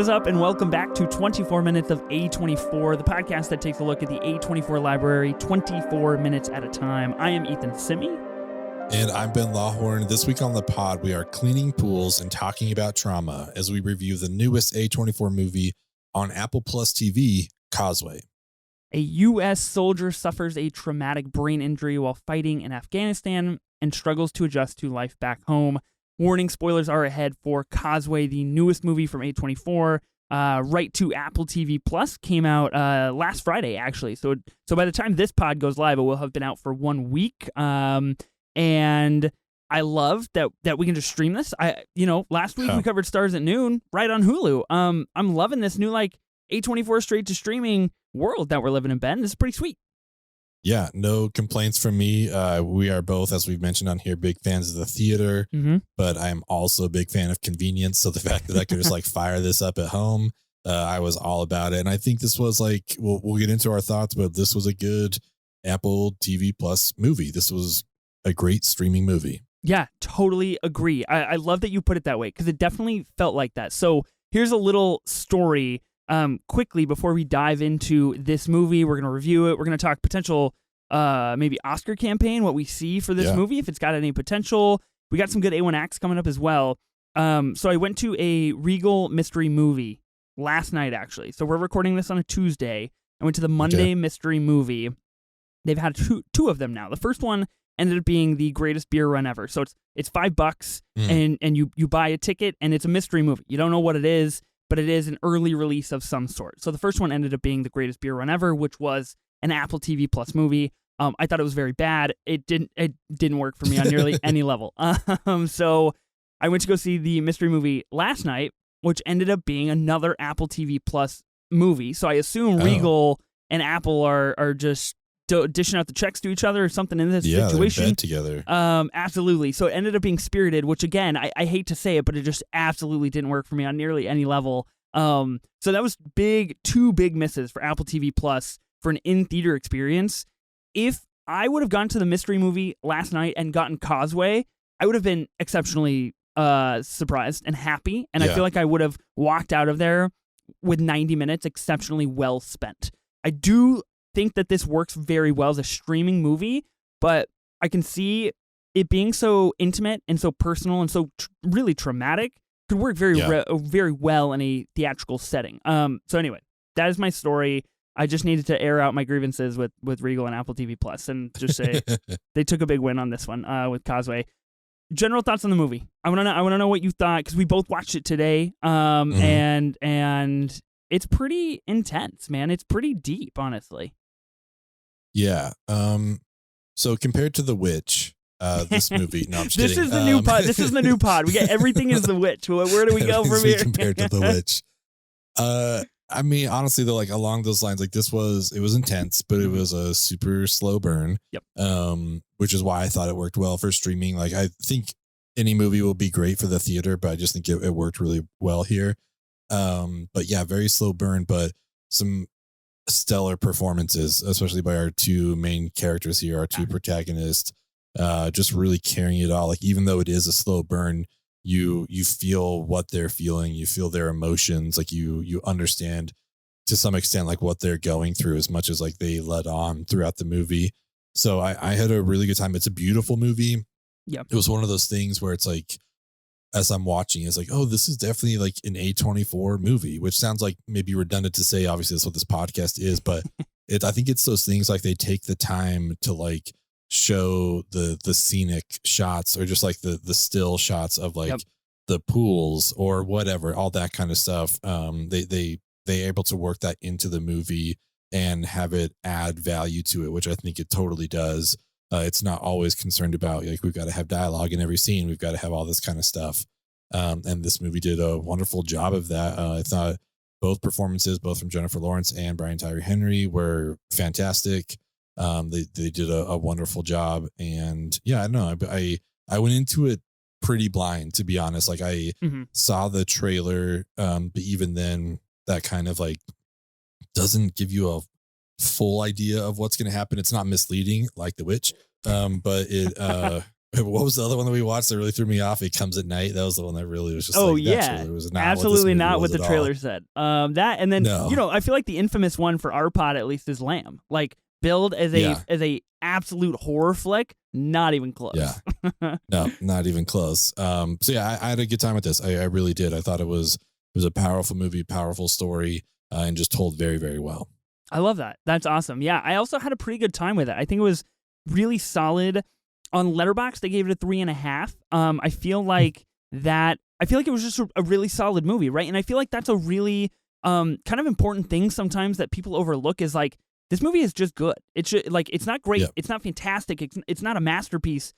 is up, and welcome back to 24 Minutes of A24, the podcast that takes a look at the A24 library 24 minutes at a time. I am Ethan Simi. And I'm Ben Lawhorn. This week on the pod, we are cleaning pools and talking about trauma as we review the newest A24 movie on Apple Plus TV, Causeway. A U.S. soldier suffers a traumatic brain injury while fighting in Afghanistan and struggles to adjust to life back home. Warning, spoilers are ahead for Causeway, the newest movie from A24. Right to Apple TV Plus came out last Friday, actually. So by the time this pod goes live, it will have been out for 1 week. And I love that we can just stream this. Last week we covered Stars at Noon right on Hulu. I'm loving this new A24 straight to streaming world that we're living in, Ben. This is pretty sweet. Yeah, no complaints from me. We are both, as we've mentioned on here, big fans of the theater, but I'm also a big fan of convenience. So the fact that I could just fire this up at home, I was all about it. And I think this was we'll get into our thoughts, but this was a good Apple TV Plus movie. This was a great streaming movie. Yeah, totally agree. I love that you put it that way because it definitely felt like that. So here's a little story quickly before we dive into this movie. We're going to review it. We're going to talk potential maybe Oscar campaign, what we see for this movie, if it's got any potential. We got some good A1 acts coming up as well. So I went to a Regal mystery movie last night, actually. So we're recording this on a Tuesday. I went to the Monday mystery movie. They've had two of them now. The first one ended up being the greatest beer run ever. So it's $5 and you buy a ticket and it's a mystery movie. You don't know what it is, but it is an early release of some sort. So the first one ended up being the greatest beer run ever, which was an Apple TV Plus movie. I thought it was very bad. It didn't work for me on nearly any level. So I went to go see the mystery movie last night, which ended up being another Apple TV Plus movie. So I assume Regal and Apple are just dishing out the checks to each other or something in this situation. They're in bed together. Absolutely. So it ended up being Spirited, which again, I hate to say it, but it just absolutely didn't work for me on nearly any level. So that was two big misses for Apple TV Plus for an in-theater experience. If I would have gone to the mystery movie last night and gotten Causeway, I would have been exceptionally surprised and happy. And I feel like I would have walked out of there with 90 minutes exceptionally well spent. I do think that this works very well as a streaming movie, but I can see it being so intimate and so personal and so really traumatic could work very well in a theatrical setting. So anyway, that is my story. I just needed to air out my grievances with Regal and Apple TV Plus and just say they took a big win on this one with Causeway. General thoughts on the movie. I want to know what you thought because we both watched it today. And it's pretty intense, man. It's pretty deep, honestly. Yeah. So compared to The Witch, this movie, no, I'm just kidding. This is the new pod. This is the new pod. We get everything is The Witch. Where do we go from here? Compared to The Witch. I mean, honestly, though, along those lines, it was intense, but it was a super slow burn. Yep. Which is why I thought it worked well for streaming. I think any movie will be great for the theater, but I just think it worked really well here. But yeah, very slow burn, but some stellar performances, especially by our two main characters here, our two protagonists, just really carrying it all. Even though it is a slow burn, you feel what they're feeling, you feel their emotions, you understand to some extent what they're going through as much as they let on throughout the movie. So I had a really good time. It's a beautiful movie. Yeah, it was one of those things where it's as I'm watching, it's oh, this is definitely an A24 movie, which sounds maybe redundant to say. Obviously, that's what this podcast is, but I think it's those things they take the time to show the scenic shots or just the still shots of the pools or whatever, all that kind of stuff. They able to work that into the movie and have it add value to it, which I think it totally does. It's not always concerned about we've got to have dialogue in every scene. We've got to have all this kind of stuff. And this movie did a wonderful job of that. I thought both performances, both from Jennifer Lawrence and Bryan Tyree Henry, were fantastic. They did a wonderful job. And yeah, I don't know. I went into it pretty blind, to be honest. I saw the trailer, but even then that kind of doesn't give you a full idea of what's going to happen. It's not misleading like The Witch, but it What was the other one that we watched that really threw me off? It Comes at Night. That was the one that really was just Oh like, that yeah, trailer was not absolutely not what what the this movie was at trailer all. said. That and then No. I feel like the infamous one for our pod at least is Lamb. Like billed as Yeah. a absolute horror flick, not even close. Yeah. No, not even close. So yeah, I had a good time with this. I really did. I thought it was a powerful movie, powerful story, and just told very, very well. I love that. That's awesome. Yeah, I also had a pretty good time with it. I think it was really solid. On Letterboxd, they gave it a 3.5. I feel like that. I feel like it was just a really solid movie, right? And I feel like that's a really kind of important thing sometimes that people overlook is like this movie is just good. It's just, like it's not great. Yeah. It's not fantastic. It's not a masterpiece.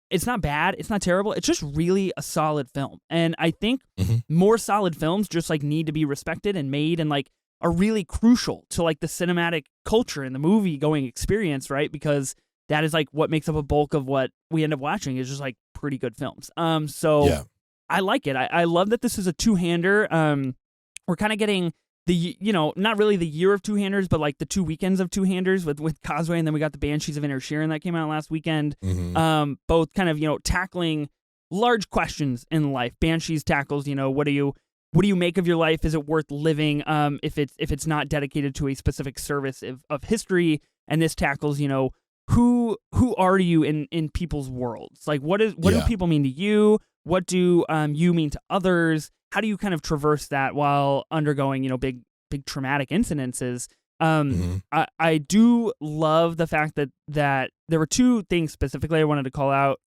It's not bad. It's not terrible. It's just really a solid film. And I think more solid films just like need to be respected and made and like are really crucial to like the cinematic culture and the movie going experience, right? Because that is like what makes up a bulk of what we end up watching is just like pretty good films. So Yeah. I like it. I love that this is a two-hander. We're kind of getting the, not really the year of two-handers, but like the 2 weekends of two-handers with Causeway, and then we got the Banshees of Inisherin that came out last weekend. Both kind of, tackling large questions in life. Banshees tackles, what do you make of your life? Is it worth living if it's not dedicated to a specific service of history? And this tackles, who are you in people's worlds? Like what do people mean to you? What do you mean to others? How do you kind of traverse that while undergoing, big traumatic incidences? I do love the fact that there were two things specifically I wanted to call out.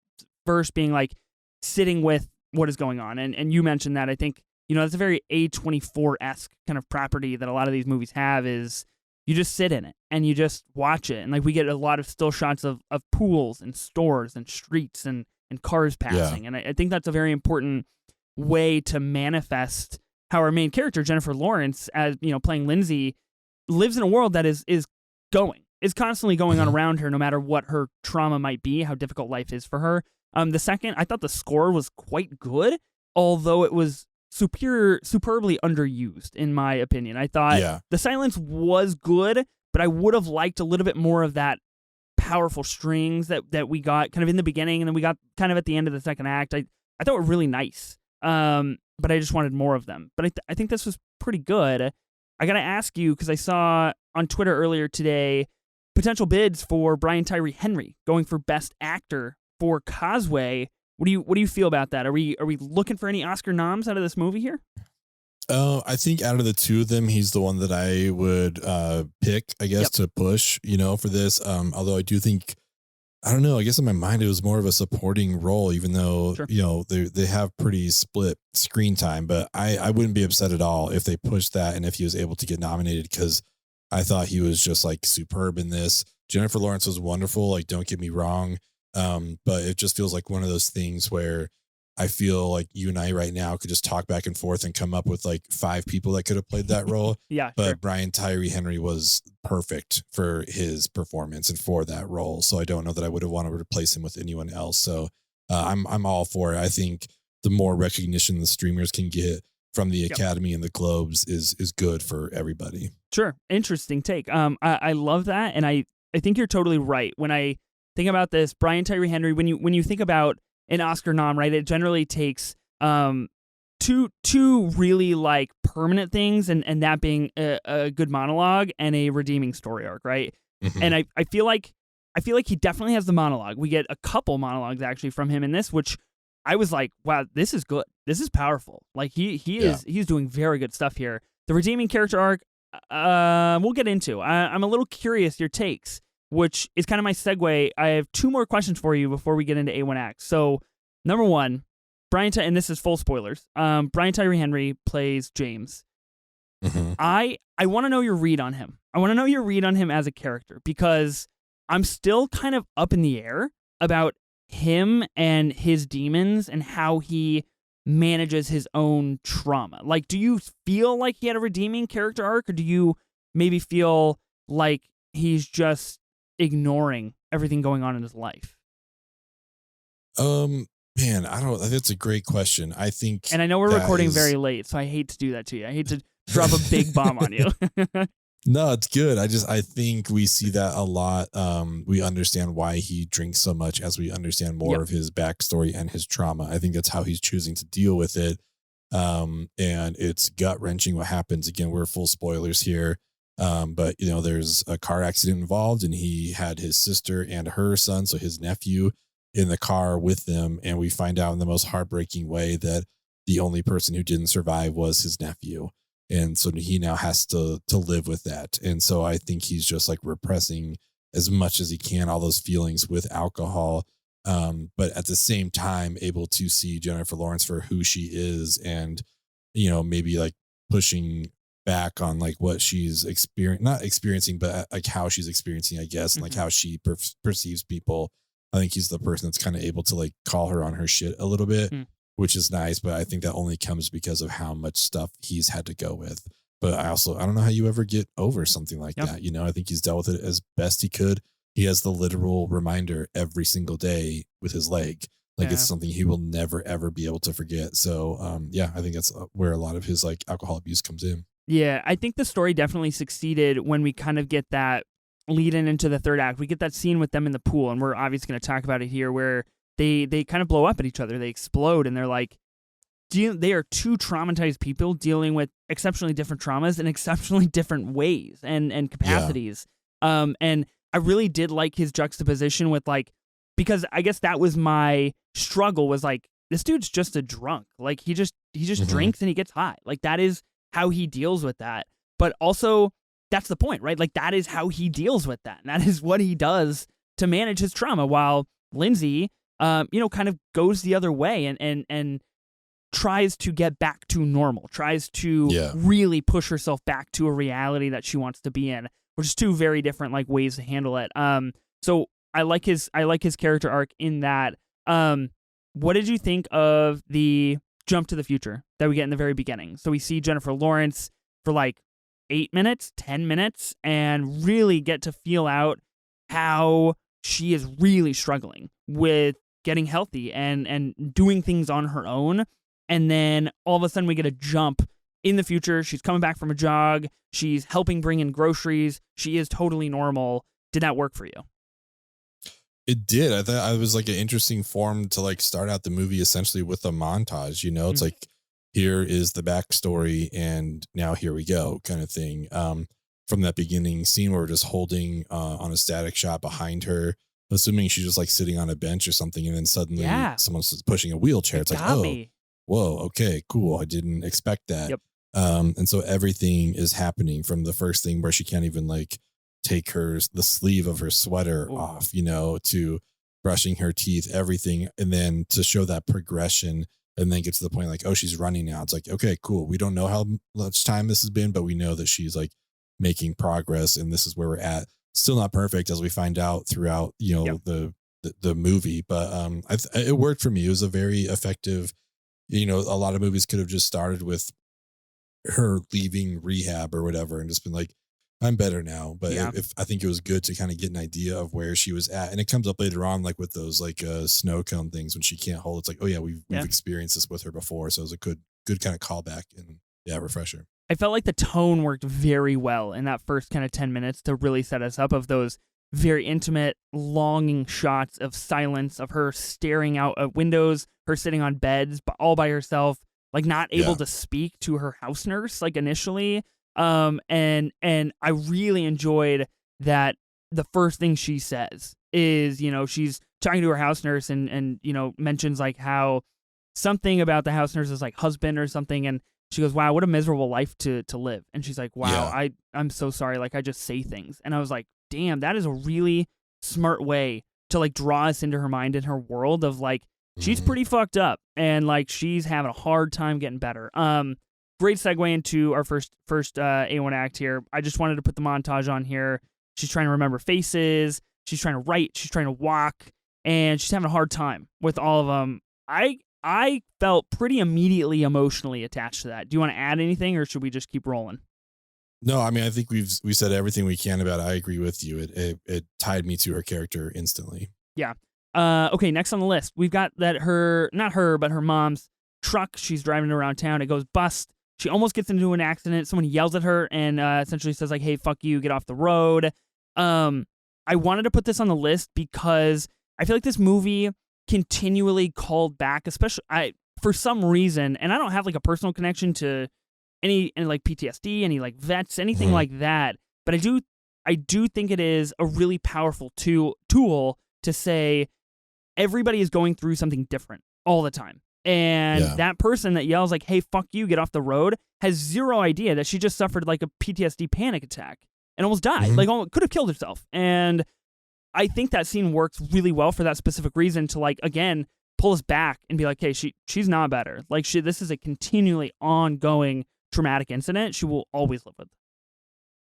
First being like sitting with what is going on. And you mentioned that. I think, that's a very A24-esque kind of property that a lot of these movies have is you just sit in it and you just watch it. And like we get a lot of still shots of pools and stores and streets and cars passing. Yeah. And I think that's a very important way to manifest how our main character, Jennifer Lawrence, as playing Lindsay, lives in a world that is constantly going on around her, no matter what her trauma might be, how difficult life is for her. The second, I thought the score was quite good, although it was superbly underused, in my opinion. I thought the silence was good, but I would have liked a little bit more of that powerful strings that we got kind of in the beginning, and then we got kind of at the end of the second act. I thought were really nice, but I just wanted more of them. But I think this was pretty good. I gotta ask you, because I saw on Twitter earlier today potential bids for Bryan Tyree Henry going for Best Actor for Causeway. What do you feel about that? Are we looking for any Oscar noms out of this movie here? I think out of the two of them, he's the one that I would pick, I guess, to push, for this. Although I do think, I don't know, I guess in my mind it was more of a supporting role, even though, they have pretty split screen time. But I wouldn't be upset at all if they pushed that and if he was able to get nominated, because I thought he was just like superb in this. Jennifer Lawrence was wonderful, like don't get me wrong. But it just feels like one of those things where I feel like you and I right now could just talk back and forth and come up with like 5 people that could have played that role. But Bryan Tyree Henry was perfect for his performance and for that role. So I don't know that I would have wanted to replace him with anyone else. So I'm all for it. I think the more recognition the streamers can get from the Academy and the Globes is good for everybody. Sure. Interesting take. I love that. And I think you're totally right. When I think about this, Bryan Tyree Henry, when you think about an Oscar nom, right, it generally takes two really like permanent things, and that being a good monologue and a redeeming story arc, right? And I feel like he definitely has the monologue. We get a couple monologues actually from him in this, which I was like, wow, this is good. This is powerful. Like he's doing very good stuff here. The redeeming character arc, we'll get into. I'm a little curious your takes, which is kind of my segue. I have 2 more questions for you before we get into A1X. So, number 1, and this is full spoilers. Bryan Tyree Henry plays James. I want to know your read on him. I want to know your read on him as a character, because I'm still kind of up in the air about him and his demons and how he manages his own trauma. Like, do you feel like he had a redeeming character arc, or do you maybe feel like he's just ignoring everything going on in his life? Man, I don't. That's a great question. I think, and I know we're recording very late, so I hate to do that to you. I hate to drop a big bomb on you. No, it's good. I think we see that a lot. We understand why he drinks so much as we understand more Yep. of his backstory and his trauma. I think that's how he's choosing to deal with it. And it's gut wrenching what happens. Again, we're full spoilers here. But you know, there's a car accident involved, and he had his sister and her son, so his nephew, in the car with them. And we find out in the most heartbreaking way that the only person who didn't survive was his nephew, and so he now has to live with that. And so I think he's just like repressing as much as he can all those feelings with alcohol, but at the same time able to see Jennifer Lawrence for who she is, and you know, maybe like pushing back on like what she's not experiencing, but like how she's experiencing, I guess, and like how she perceives people. I think he's the person that's kind of able to like call her on her shit a little bit, Mm. which is nice. But I think that only comes because of how much stuff he's had to go with. But I don't know how you ever get over something like Yep. that. You know, I think he's dealt with it as best he could. He has the literal reminder every single day with his leg. Like Yeah. it's something he will never, ever be able to forget. So, yeah, I think that's where a lot of his like alcohol abuse comes in. Yeah, I think the story definitely succeeded when we kind of get that lead in into the third act. We get that scene with them in the pool, and we're obviously going to talk about it here, where they kind of blow up at each other. They explode, and they're like, they are two traumatized people dealing with exceptionally different traumas in exceptionally different ways and capacities. And I really did like his juxtaposition with like, because I guess that was my struggle, was like, this dude's just a drunk. Like he just drinks and he gets high. Like that is how he deals with that. But also that's the point, right? Like that is how he deals with that. And that is what he does to manage his trauma, while Lindsay, kind of goes the other way and tries to get back to normal, tries to really push herself back to a reality that she wants to be in, which is two very different like ways to handle it. So I like his character arc in that. What did you think of the jump to the future that we get in the very beginning? So we see Jennifer Lawrence for like 8 minutes, 10 minutes, and really get to feel out how she is really struggling with getting healthy and doing things on her own. And then all of a sudden we get a jump in the future. She's coming back from a jog. She's helping bring in groceries. She is totally normal. Did that work for you? It did. I thought it was like an interesting form to like start out the movie essentially with a montage. You know, it's like, here is the backstory and now here we go kind of thing. From that beginning scene where we're just holding on a static shot behind her, assuming she's just like sitting on a bench or something, and then suddenly someone's pushing a wheelchair. It's like, oh, whoa, okay, cool. I didn't expect that. Yep. And so everything is happening from the first thing where she can't even like take the sleeve of her sweater off, you know, to brushing her teeth, everything. And then to show that progression and then get to the point like, oh, she's running now. It's like, okay, cool. We don't know how much time this has been, but we know that she's like making progress, and this is where we're at. Still not perfect, as we find out throughout, you know, the movie, but it worked for me. It was a very effective, you know, a lot of movies could have just started with her leaving rehab or whatever and just been like, I'm better now. But if I think it was good to kind of get an idea of where she was at. And it comes up later on, like with those like snow cone things when she can't hold. It's like, oh yeah, we've experienced this with her before. So it was a good kind of callback and refresher. I felt like the tone worked very well in that first kind of 10 minutes to really set us up, of those very intimate, longing shots of silence, of her staring out at windows, her sitting on beds, but all by herself, like not able to speak to her house nurse, like initially. And I really enjoyed that the first thing she says is, you know, she's talking to her house nurse and, you know, mentions like how something about the house nurse's like husband or something. And she goes, wow, what a miserable life to live. And she's like, wow, I'm so sorry. Like I just say things. And I was like, damn, that is a really smart way to like draw us into her mind and her world of like, she's pretty fucked up and like she's having a hard time getting better. Great segue into our first A1 act here. I just wanted to put the montage on here. She's trying to remember faces. She's trying to write. She's trying to walk, and she's having a hard time with all of them. I felt pretty immediately emotionally attached to that. Do you want to add anything, or should we just keep rolling? No, I mean, I think we said everything we can about it. I agree with you. It tied me to her character instantly. Yeah. Okay, next on the list, we've got that her mom's truck, she's driving around town. It goes bust. She almost gets into an accident. Someone yells at her and essentially says like, "Hey, fuck you, get off the road." I wanted to put this on the list because I feel like this movie continually called back, especially for some reason, and I don't have like a personal connection to any like PTSD, any like vets, anything like that. But I do think it is a really powerful tool to say everybody is going through something different all the time. And that person that yells like, "Hey, fuck you, get off the road," has zero idea that she just suffered like a PTSD panic attack and almost died. Like, could have killed herself. And I think that scene works really well for that specific reason to, like, again, pull us back and be like, "Hey, she's not better. Like, this is a continually ongoing traumatic incident she will always live with."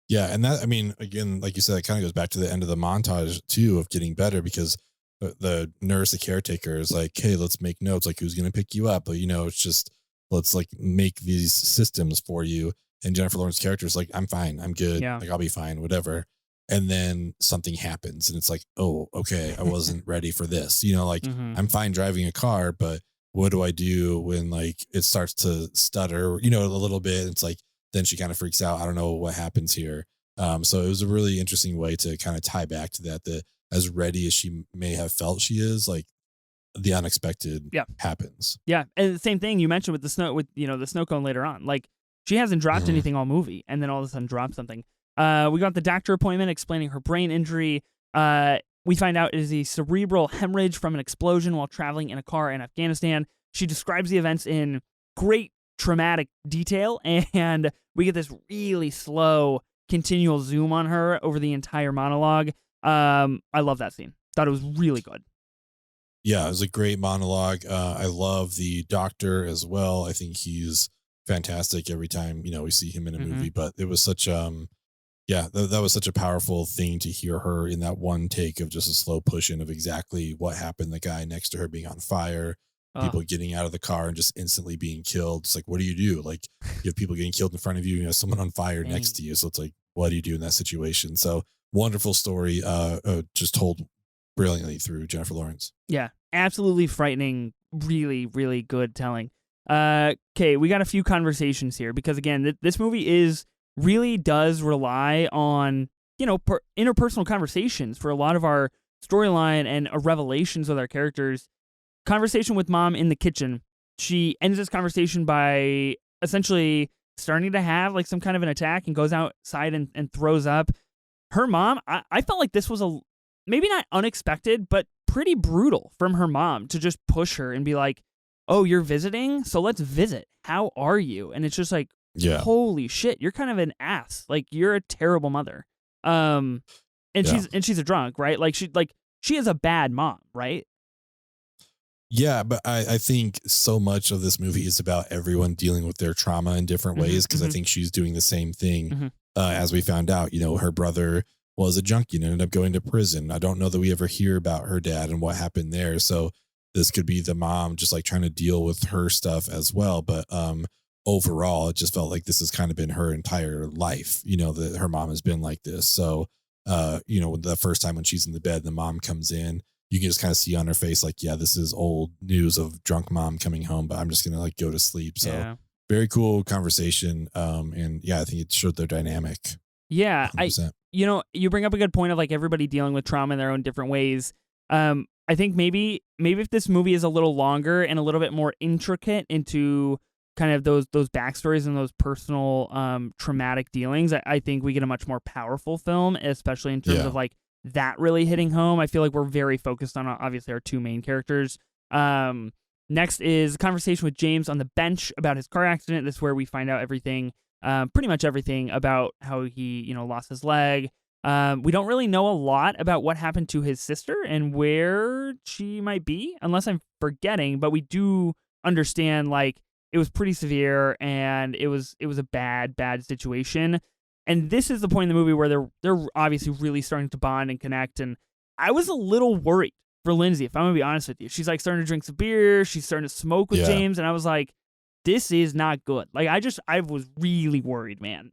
Yeah, and that, I mean, again, like you said, it kind of goes back to the end of the montage too of getting better, because the nurse, the caretaker, is like, "Hey, let's make notes. Like, who's going to pick you up? But, you know, it's just, let's like make these systems for you." And Jennifer Lawrence's character is like, "I'm fine. I'm good. Yeah. Like, I'll be fine, whatever." And then something happens and it's like, "Oh, okay. I wasn't ready for this." You know, like, I'm fine driving a car, but what do I do when like it starts to stutter, you know, a little bit? It's like, then she kind of freaks out. I don't know what happens here. So it was a really interesting way to kind of tie back to that as ready as she may have felt she is, like, the unexpected happens. Yeah. And the same thing you mentioned with the snow, with, you know, the snow cone later on. Like, she hasn't dropped anything all movie, and then all of a sudden drops something. We got the doctor appointment explaining her brain injury. We find out it is a cerebral hemorrhage from an explosion while traveling in a car in Afghanistan. She describes the events in great traumatic detail, and we get this really slow continual zoom on her over the entire monologue. I love that scene. Thought it was really good. Yeah, it was a great monologue. I love the doctor as well. I think he's fantastic every time, you know, we see him in a movie, but it was such that was such a powerful thing to hear her in that one take of just a slow push in of exactly what happened. The guy next to her being on fire, people getting out of the car and just instantly being killed. It's like, what do you do? Like, you have people getting killed in front of you, you know, someone on fire next to you. So it's like, what do you do in that situation? So wonderful story, just told brilliantly through Jennifer Lawrence. Yeah, absolutely frightening. Really, really good telling. Okay, we got a few conversations here because, again, this movie really does rely on, you know, interpersonal conversations for a lot of our storyline and revelations with our characters. Conversation with mom in the kitchen. She ends this conversation by essentially starting to have like some kind of an attack and goes outside and throws up. Her mom, I felt like this was maybe not unexpected, but pretty brutal from her mom to just push her and be like, "Oh, you're visiting? So let's visit. How are you?" And it's just like, holy shit, you're kind of an ass. Like, you're a terrible mother. She's a drunk, right? Like, she is a bad mom, right? Yeah, but I think so much of this movie is about everyone dealing with their trauma in different ways, because I think she's doing the same thing. As we found out, you know, her brother was a junkie and ended up going to prison. I don't know that we ever hear about her dad and what happened there. So this could be the mom just like trying to deal with her stuff as well. But overall, it just felt like this has kind of been her entire life, you know, that her mom has been like this. So, you know, the first time when she's in the bed, the mom comes in, you can just kind of see on her face, like, yeah, this is old news of drunk mom coming home, but I'm just going to like go to sleep. So very cool conversation. And yeah, I think it showed their dynamic. Yeah. 100%. You know, you bring up a good point of like everybody dealing with trauma in their own different ways. I think maybe if this movie is a little longer and a little bit more intricate into kind of those backstories and those personal traumatic dealings, I think we get a much more powerful film, especially in terms of like that really hitting home. I feel like we're very focused on obviously our two main characters. Next is a conversation with James on the bench about his car accident. This is where we find out everything, pretty much everything about how he, you know, lost his leg. We don't really know a lot about what happened to his sister and where she might be, unless I'm forgetting, but we do understand like it was pretty severe and it was a bad situation. And this is the point in the movie where they're obviously really starting to bond and connect. And I was a little worried for Lindsay, if I'm gonna be honest with you. She's like starting to drink some beer, she's starting to smoke with James, and I was like, this is not good. Like, I was really worried, man.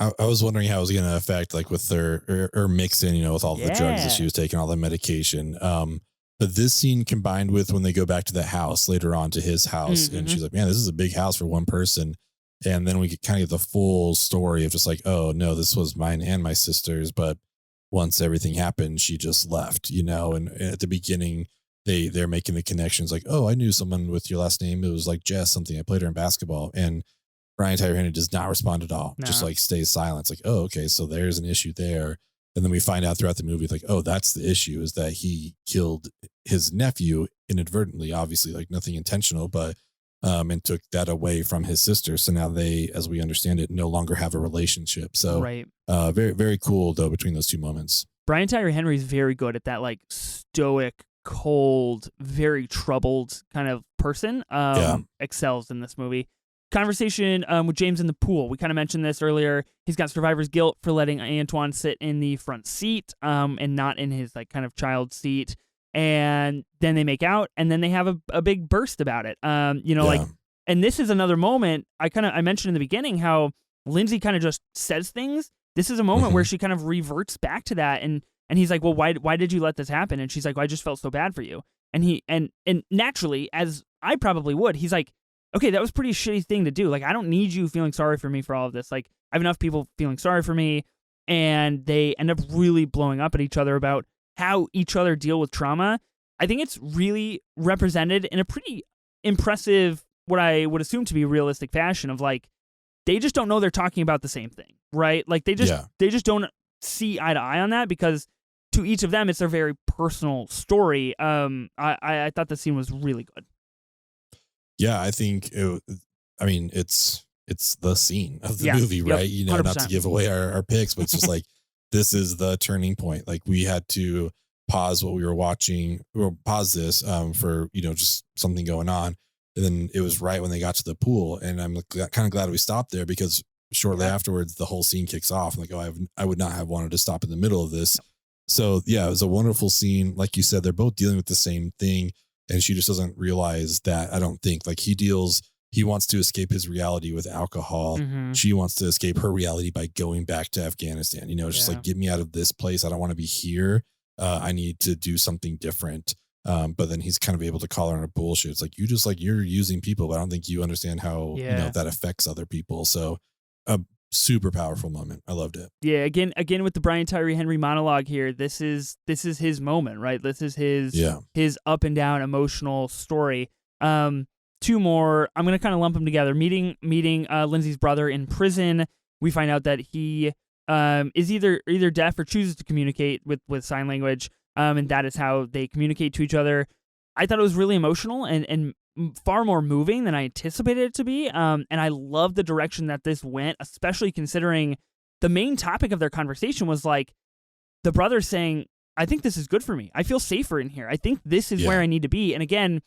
I was wondering how it was going to affect, like, with her mix in, you know, with all the drugs that she was taking, all the medication. But this scene combined with when they go back to the house later on to his house, and she's like, man, this is a big house for one person. And then we get kind of the full story of just like, oh no, this was mine and my sister's. But once everything happened, she just left, and at the beginning, they're making the connections like, oh, I knew someone with your last name. It was like Jess something. I played her in basketball. And Bryan Tyree Henry does not respond at all. No. Just like stays silent. It's like, oh, okay. So there's an issue there. And then we find out throughout the movie, like, oh, that's the issue, is that he killed his nephew inadvertently, obviously, like nothing intentional, but and took that away from his sister. So now they, as we understand it, no longer have a relationship. So right. Very, very cool though between those two moments. Bryan Tyree Henry is very good at that, like stoic, cold, very troubled kind of person. Excels in this movie. Conversation with James in the pool. We kind of mentioned this earlier. He's got survivor's guilt for letting Antoine sit in the front seat and not in his like kind of child seat. And then they make out, and then they have a big burst about it. Like, and this is another moment. I mentioned in the beginning how Lindsay kind of just says things. This is a moment where she kind of reverts back to that, and he's like, well, why did you let this happen? And she's like, well, I just felt so bad for you. And he and naturally, as I probably would, he's like, okay, that was a pretty shitty thing to do. Like, I don't need you feeling sorry for me for all of this. Like, I have enough people feeling sorry for me, and they end up really blowing up at each other about how each other deal with trauma. I think it's really represented in a pretty impressive, what I would assume to be realistic fashion of like, they just don't know they're talking about the same thing, right? Like they just don't see eye to eye on that, because to each of them, it's their very personal story. I thought the scene was really good. Yeah, I think it's the scene of the movie, right? 100%. Not to give away our picks, but it's just like, this is the turning point. Like we had to pause what we were watching, or pause this for, just something going on. And then it was right when they got to the pool. And I'm kind of glad we stopped there, because shortly afterwards, the whole scene kicks off. I'm like, oh, I would not have wanted to stop in the middle of this. So yeah, it was a wonderful scene. Like you said, they're both dealing with the same thing. And she just doesn't realize that. I don't think, like, he wants to escape his reality with alcohol. Mm-hmm. She wants to escape her reality by going back to Afghanistan. It's just like, get me out of this place. I don't want to be here. I need to do something different. But then he's kind of able to call her on her bullshit. It's like, you're using people, but I don't think you understand how, that affects other people. So a super powerful moment. I loved it. Yeah. Again, with the Bryan Tyree Henry monologue here, this is his moment, right? This is his up and down emotional story. Two more, I'm going to kind of lump them together. Meeting Lindsay's brother in prison. We find out that he is either deaf or chooses to communicate with sign language. And that is how they communicate to each other. I thought it was really emotional and far more moving than I anticipated it to be. And I love the direction that this went, especially considering the main topic of their conversation was like the brother saying, I think this is good for me. I feel safer in here. I think this is where I need to be. And again,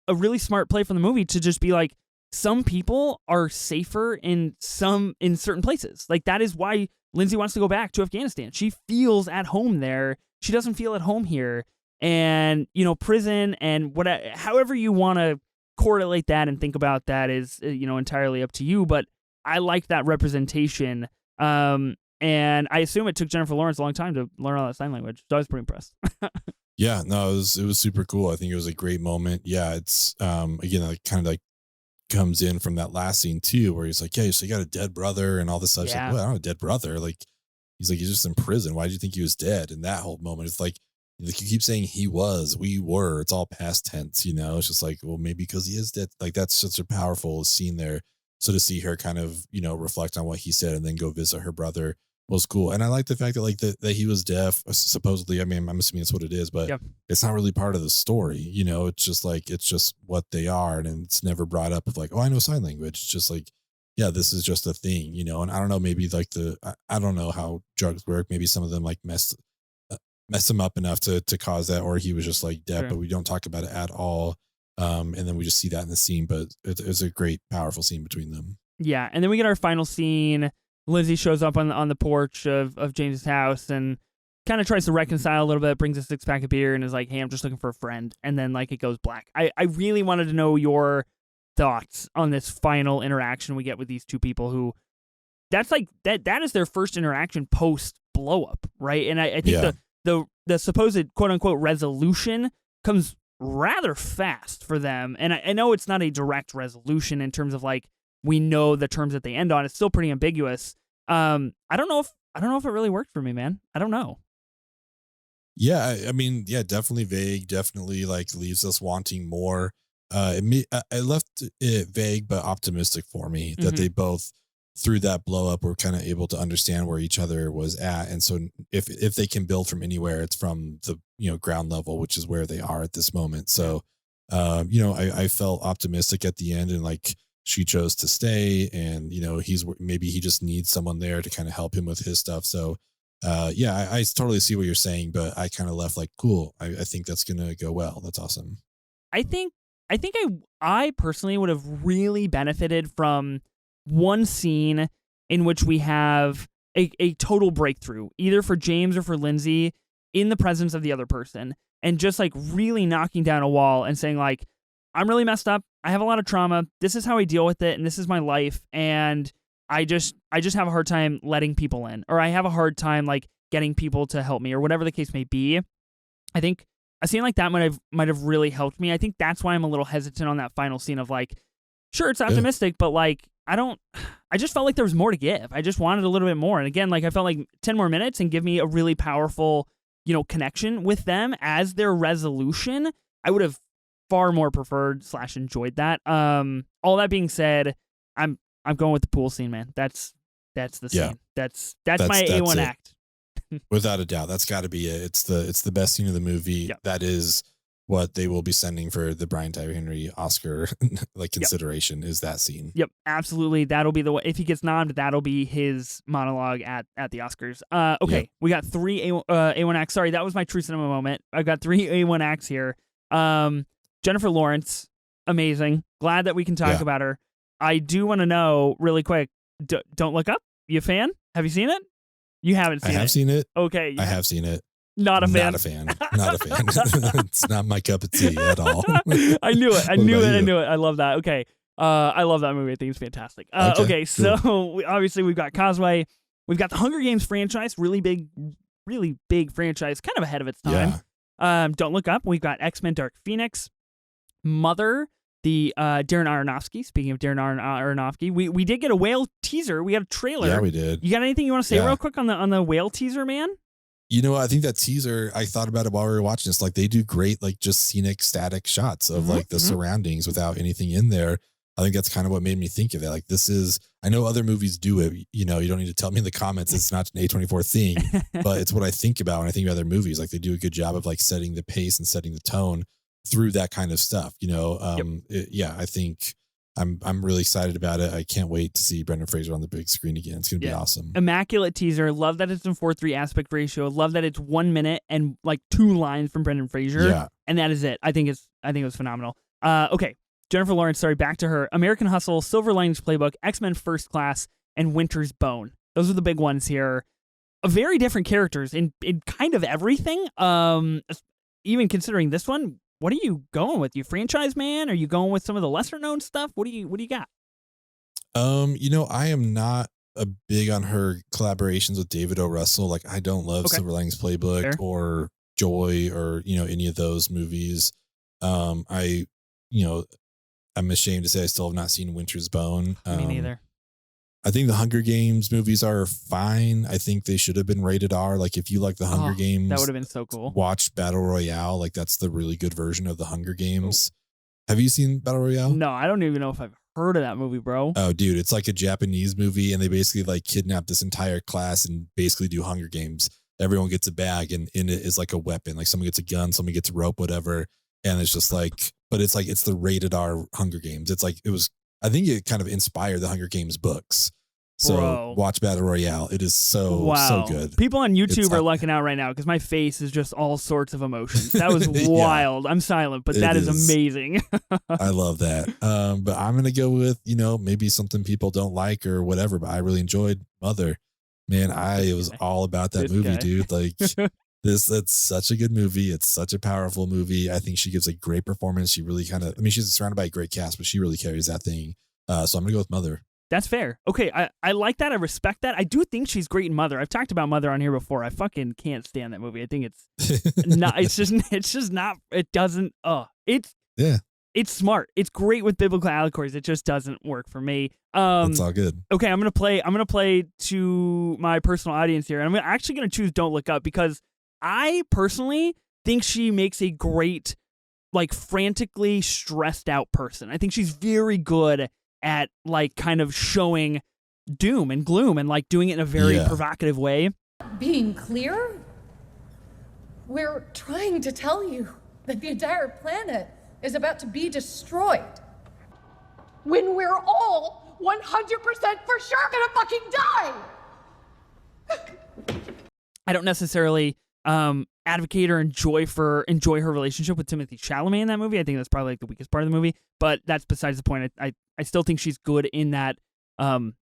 a really smart play from the movie to just be like, some people are safer in certain places. Like that is why Lindsay wants to go back to Afghanistan. She feels at home there. She doesn't feel at home here. And, prison and however you want to correlate that and think about that is, entirely up to you. But I like that representation. And I assume it took Jennifer Lawrence a long time to learn all that sign language. So I was pretty impressed. Yeah, no, it was super cool. I think it was a great moment. Yeah, it's again, like kind of like comes in from that last scene too, where he's like, yeah, so you got a dead brother and all this stuff. She's like, well, I don't have a dead brother. Like, he's like, he's just in prison. Why did you think he was dead? And that whole moment, it's like you keep saying we were, it's all past tense, it's just like, well, maybe because he is dead. Like that's such a powerful scene there. So to see her kind of, reflect on what he said and then go visit her brother was cool. And I like the fact that like that he was deaf, supposedly. I mean, I'm assuming that's what it is, but it's not really part of the story. It's just like, it's just what they are. And it's never brought up of like, oh, I know sign language. It's just like, yeah, this is just a thing, and I don't know, maybe like I don't know how drugs work. Maybe some of them like messed him up enough to cause that, or he was just like deaf, but we don't talk about it at all. And then we just see that in the scene, but it's a great, powerful scene between them. Yeah. And then we get our final scene. Lindsay shows up on the porch of James's house and kind of tries to reconcile a little bit, brings a 6-pack of beer and is like, hey, I'm just looking for a friend. And then like it goes black. I really wanted to know your thoughts on this final interaction we get with these two people who that's like that is their first interaction post blow up, right? And I think the supposed quote unquote resolution comes rather fast for them. And I know it's not a direct resolution in terms of like we know the terms that they end on. It's still pretty ambiguous. I don't know if it really worked for me, man. I don't know. Yeah, I mean, yeah, definitely vague. Definitely like leaves us wanting more. I left it vague but optimistic for me that they both through that blow up were kind of able to understand where each other was at, and so if they can build from anywhere, it's from the ground level, which is where they are at this moment. So, I felt optimistic at the end, and like she chose to stay, and maybe he just needs someone there to kind of help him with his stuff. So. I totally see what you're saying, but I kind of left like, cool. I think that's gonna go well. That's awesome. I think I personally would have really benefited from one scene in which we have a total breakthrough, either for James or for Lindsay, in the presence of the other person, and just like really knocking down a wall and saying like, I'm really messed up. I have a lot of trauma. This is how I deal with it, and this is my life. And I just have a hard time letting people in, or I have a hard time like getting people to help me, or whatever the case may be. I think a scene like that might have really helped me. I think that's why I'm a little hesitant on that final scene of like, sure, it's optimistic, but like I just felt like there was more to give. I just wanted a little bit more. And again, like I felt like 10 more minutes and give me a really powerful, connection with them as their resolution. I would have far more preferred / enjoyed that. All that being said, I'm going with the pool scene, man. That's the scene. Yeah. That's my A1 it. act. Without a doubt, that's got to be it. It's the best scene of the movie. Yep. That is what they will be sending for the Bryan Tyree Henry Oscar like consideration. Is that scene? Yep, absolutely. That'll be the way. If he gets nommed, that'll be his monologue at the Oscars. Okay, yep. We got 3 A1 acts. Sorry, that was my true cinema moment. I've got 3 A1 acts here. Jennifer Lawrence, amazing. Glad that we can talk about her. I do want to know really quick. Don't Look Up. You a fan? Have you seen it? You haven't seen it. I have seen it. Okay. I have seen it. Not a fan. Not a fan. Not a fan. It's not my cup of tea at all. I knew it. I knew it. I love that. Okay. I love that movie. I think it's fantastic. Okay. So obviously we've got Causeway. We've got the Hunger Games franchise. Really big franchise. Kind of ahead of its time. Yeah. Don't Look Up. We've got X-Men Dark Phoenix. Mother. The Darren Aronofsky. Speaking of Darren Aronofsky, we did get a whale teaser. We got a trailer. Yeah, we did. You got anything you want to say real quick on the whale teaser, man? I think that teaser, I thought about it while we were watching this. Like they do great, like just scenic, static shots of like the surroundings without anything in there. I think that's kind of what made me think of it. Like this is, I know other movies do it. You don't need to tell me in the comments. It's not an A24 thing, but it's what I think about when I think about other movies. Like they do a good job of like setting the pace and setting the tone through that kind of stuff, I think I'm really excited about it. I can't wait to see Brendan Fraser on the big screen again. It's gonna be awesome. Immaculate teaser. Love that it's in 4:3 aspect ratio. Love that it's 1 minute and like 2 lines from Brendan Fraser. Yeah, and that is it. I think it was phenomenal. Okay, Jennifer Lawrence. Sorry, back to her. American Hustle, Silver Linings Playbook, X-Men First Class, and Winter's Bone. Those are the big ones here. Very different characters in kind of everything. Even considering this one. What are you going with? You franchise man? Are you going with some of the lesser known stuff? What do you got? I am not a big on her collaborations with David O. Russell. Like I don't love Silver Linings Playbook or Joy or any of those movies. I'm ashamed to say I still have not seen Winter's Bone. Me neither. I think the Hunger Games movies are fine. I think they should have been rated R. Like if you like the Hunger Games, that would have been so cool. Watch Battle Royale. Like that's the really good version of the Hunger Games. Ooh. Have you seen Battle Royale? No, I don't even know if I've heard of that movie, bro. Oh, dude, it's like a Japanese movie, and they basically like kidnap this entire class and basically do Hunger Games. Everyone gets a bag, and in it is like a weapon. Like someone gets a gun, someone gets a rope, whatever. And it's just like, but it's like it's the rated R Hunger Games. It's like I think it kind of inspired the Hunger Games books. So watch Battle Royale. It is so good. People on YouTube are lucking out right now because my face is just all sorts of emotions. That was wild. I'm silent, but that is amazing. I love that. But I'm going to go with, maybe something people don't like or whatever, but I really enjoyed Mother. Man, it was all about that movie, dude. Like that's such a good movie. It's such a powerful movie. I think she gives a great performance. She really she's surrounded by a great cast, but she really carries that thing. So I'm going to go with Mother. That's fair. Okay, I like that. I respect that. I do think she's great in Mother. I've talked about Mother on here before. I fucking can't stand that movie. I think it's not. It's just not. It doesn't. It's It's smart. It's great with biblical allegories. It just doesn't work for me. It's all good. Okay, I'm gonna play to my personal audience here, and I'm actually gonna choose Don't Look Up because I personally think she makes a great, like, frantically stressed out person. I think she's very good at, like, kind of showing doom and gloom and, like, doing it in a very provocative way. Being clear? We're trying to tell you that the entire planet is about to be destroyed. When we're all 100% for sure gonna fucking die! I don't necessarily advocate or enjoy her relationship with Timothy Chalamet in that movie. I think that's probably like the weakest part of the movie, but that's besides the point. I still think she's good in that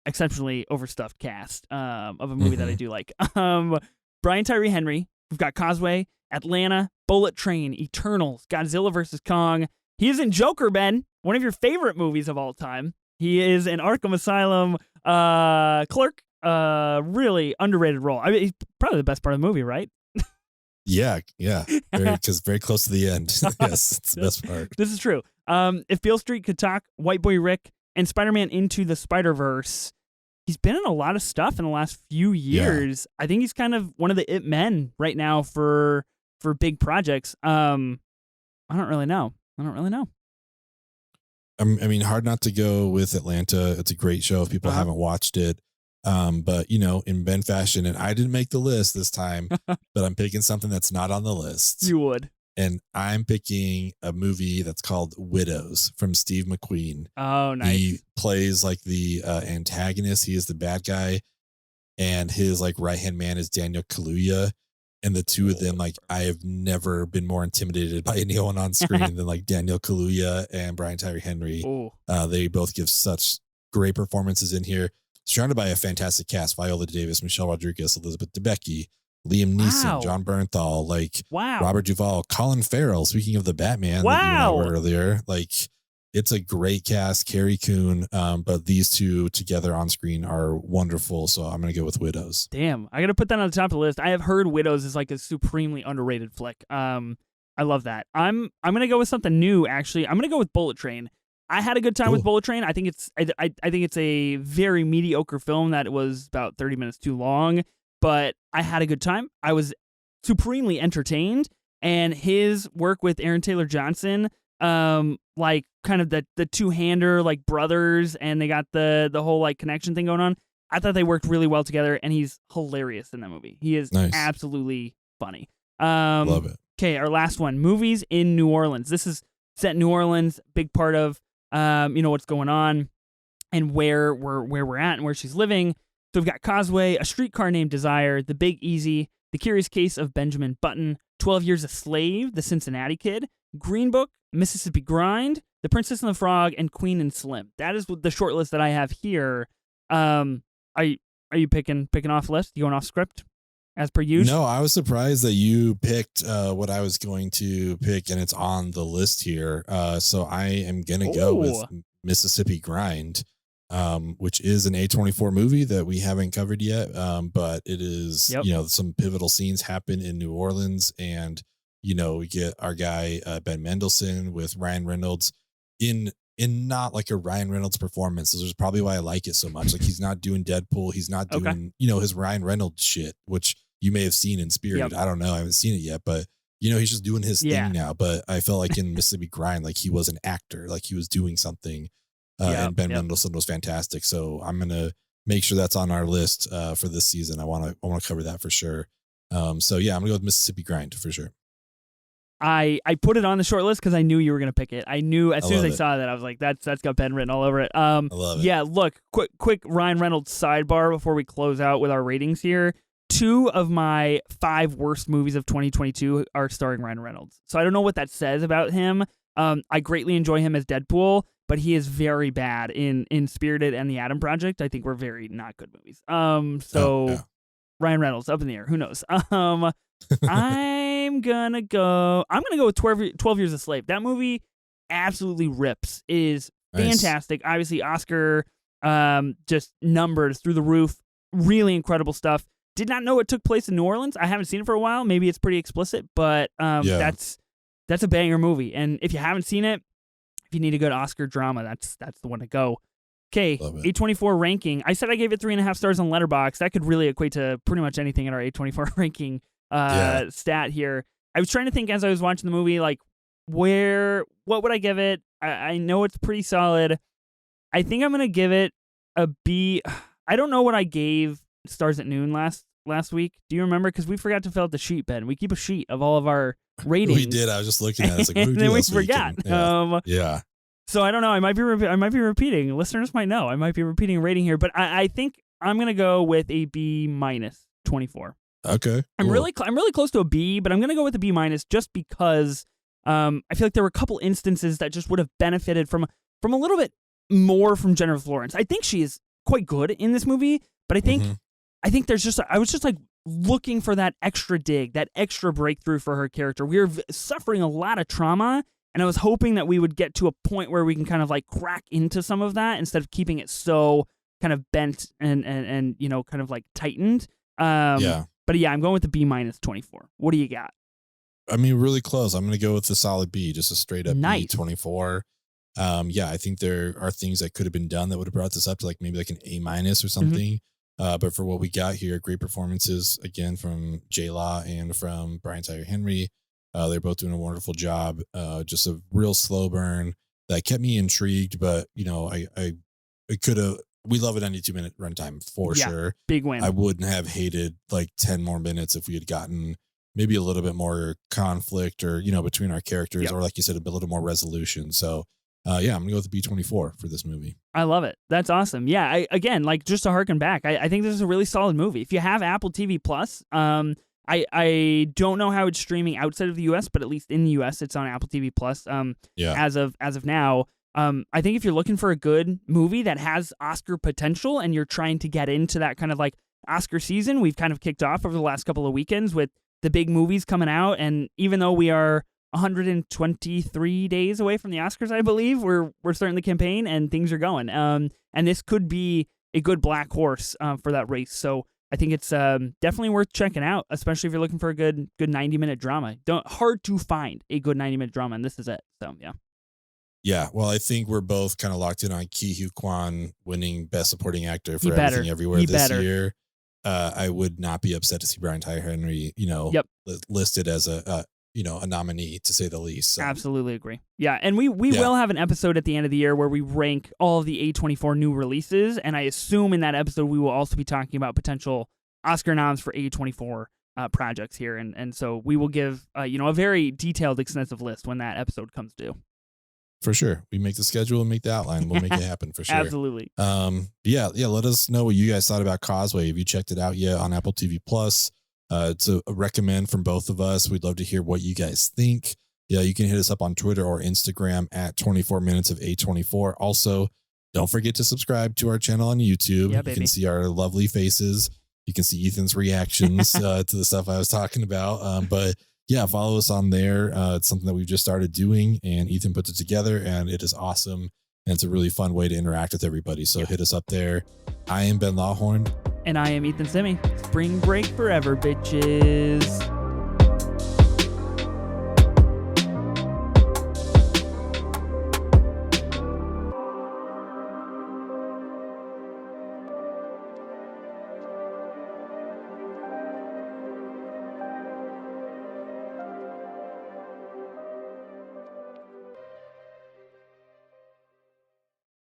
exceptionally overstuffed cast of a movie that I do like. Bryan Tyree Henry. We've got Causeway, Atlanta, Bullet Train, Eternals, Godzilla vs. Kong. He is in Joker, Ben, one of your favorite movies of all time. He is in Arkham Asylum clerk. Really underrated role. I mean, he's probably the best part of the movie, right? Yeah. Because very close to the end. Yes, it's the best part. This is true. If Beale Street Could Talk, White Boy Rick, and Spider-Man Into the Spider-Verse. He's been in a lot of stuff in the last few years. Yeah. I think he's kind of one of the it men right now for big projects. I don't really know. I mean, hard not to go with Atlanta. It's a great show if people haven't watched it. But, you know, in Ben fashion, and I didn't make the list this time, but I'm picking something that's not on the list. You would. And I'm picking a movie that's called Widows from Steve McQueen. Oh, nice. He plays like the antagonist. He is the bad guy. And his like right-hand man is Daniel Kaluuya. And the two of them, like, I have never been more intimidated by anyone on screen than like Daniel Kaluuya and Bryan Tyree Henry. They both give such great performances in here. Surrounded by a fantastic cast: Viola Davis, Michelle Rodriguez, Elizabeth Debicki, Liam Neeson, John Bernthal, Robert Duvall, Colin Farrell. Speaking of the Batman that you and I were earlier, like, it's a great cast. Carrie Coon, but these two together on screen are wonderful. So I'm gonna go with Widows. Damn, I gotta put that on the top of the list. I have heard Widows is like a supremely underrated flick. I love that. I'm gonna go with something new. Actually, I'm gonna go with Bullet Train. I had a good time with Bullet Train. I think it's a very mediocre film that was about 30 minutes too long, but I had a good time. I was supremely entertained, and his work with Aaron Taylor Johnson, like kind of the two-hander, like brothers, and they got the whole like connection thing going on. I thought they worked really well together, and he's hilarious in that movie. He is absolutely funny. Love it. Okay, our last one, movies in New Orleans. This is set in New Orleans, big part of what's going on and where we're at and where she's living. So we've got Causeway, A Streetcar Named Desire, The Big Easy, The Curious Case of Benjamin Button, 12 Years a Slave, The Cincinnati Kid, Green Book, Mississippi Grind, The Princess and the Frog, and Queen and Slim. That is the short list that I have here. Are you picking off list? You going off script as per usual? No, I was surprised that you picked what I was going to pick, and it's on the list here. So I am going to go with Mississippi Grind, which is an A24 movie that we haven't covered yet. But it is, some pivotal scenes happen in New Orleans, and, we get our guy, Ben Mendelsohn with Ryan Reynolds in not like a Ryan Reynolds performance. This is probably why I like it so much. Like, he's not doing Deadpool. He's not doing, his Ryan Reynolds shit, which you may have seen in Spirited. I don't know. I haven't seen it yet, but he's just doing his thing now. But I felt like in Mississippi Grind, like he was an actor, like he was doing something. And Ben Mendelsohn was fantastic. So I'm going to make sure that's on our list for this season. I want to cover that for sure. I'm going to go with Mississippi Grind for sure. I put it on the short list because I knew you were going to pick it. I knew as soon as I saw that, I was like, that's got Ben written all over it. I love it. Yeah, look, quick Ryan Reynolds sidebar before we close out with our ratings here. 2 of my 5 worst movies of 2022 are starring Ryan Reynolds. So I don't know what that says about him. I greatly enjoy him as Deadpool, but he is very bad in Spirited and The Atom Project. I think we're very not good movies. Ryan Reynolds, up in the air. Who knows? I'm gonna go with 12 Years a Slave. That movie absolutely rips. It is fantastic. Nice. Obviously, Oscar just numbers through the roof. Really incredible stuff. Did not know it took place in New Orleans. I haven't seen it for a while. Maybe it's pretty explicit, but that's a banger movie. And if you haven't seen it, If you need a good Oscar drama, that's the one to go. Okay, Love it. A24 ranking. I said I gave it 3.5 stars on Letterboxd. That could really equate to pretty much anything in our A24 ranking stat here. I was trying to think as I was watching the movie, like, what would I give it? I know it's pretty solid. I think I'm going to give it a B. I don't know what I gave Stars at Noon last week. Do you remember? Because we forgot to fill out the sheet, Ben. We keep a sheet of all of our ratings. We did. I was just looking at it. I was like, what did we do and we last week? forgot. And, yeah. So I don't know. I might be repeating. Listeners might know. I might be repeating a rating here, but I think I'm gonna go with a B minus 24. Okay. I'm cool. really close to a B, but I'm gonna go with a B minus just because I feel like there were a couple instances that just would have benefited from a little bit more from Jennifer Lawrence. I think she is quite good in this movie, but I think I was just like looking for that extra dig, that extra breakthrough for her character. We were suffering a lot of trauma. And I was hoping that we would get to a point where we can kind of like crack into some of that instead of keeping it so kind of bent and kind of like tightened. Yeah. But yeah, I'm going with the B minus 24. What do you got? I mean, really close. I'm going to go with the solid B, just a straight up Nice. B 24. Yeah, I think there are things that could have been done that would have brought this up to like maybe like an A minus or something. But for what we got here, great performances again from J Law and from Bryan Tyree Henry. They're both doing a wonderful job. Just a real slow burn that kept me intrigued, but I could have. We love an 92-minute runtime for sure. Big win. I wouldn't have hated like 10 more minutes if we had gotten maybe a little bit more conflict or between our characters, or like you said, a little more resolution. So yeah, I'm gonna go with the B24 for this movie. I love it. That's awesome. Yeah, again, like just to harken back, I think this is a really solid movie. If you have Apple TV Plus, I don't know how it's streaming outside of the US, but at least in the US, it's on Apple TV Plus. As of now, I think if you're looking for a good movie that has Oscar potential and you're trying to get into that kind of like Oscar season, we've kind of kicked off over the last couple of weekends with the big movies coming out. And even though we are 123 days away from the Oscars, I believe we're starting the campaign and things are going. And this could be a good black horse for that race. So I think it's definitely worth checking out, especially if you're looking for a good 90-minute drama. Hard to find a good 90-minute drama, and this is it. So yeah. Yeah, well, I think we're both kind of locked in on Ke Huy Quan winning Best Supporting Actor for Everything Everywhere this year. I would not be upset to see Bryan Tyree Henry, listed as a nominee, to say the least. So. Absolutely agree. Yeah, and we will have an episode at the end of the year where we rank all of the A24 new releases, and I assume in that episode we will also be talking about potential Oscar noms for A24 projects here, and so we will give a very detailed, extensive list when that episode comes due. For sure. We make the schedule and make the outline. We'll make it happen for sure. Absolutely. Yeah. Let us know what you guys thought about Causeway. Have you checked it out yet on Apple TV Plus? It's a recommend from both of us. We'd love to hear what you guys think. Yeah, you can hit us up on Twitter or Instagram at 24 minutes of A24. Also, don't forget to subscribe to our channel on YouTube. Yeah, you can see our lovely faces. You can see Ethan's reactions to the stuff I was talking about. But yeah, follow us on there. It's something that we've just started doing, and Ethan puts it together, and it is awesome. And it's a really fun way to interact with everybody. So hit us up there. I am Ben Lawhorn. And I am Ethan Simi. Spring break forever, bitches.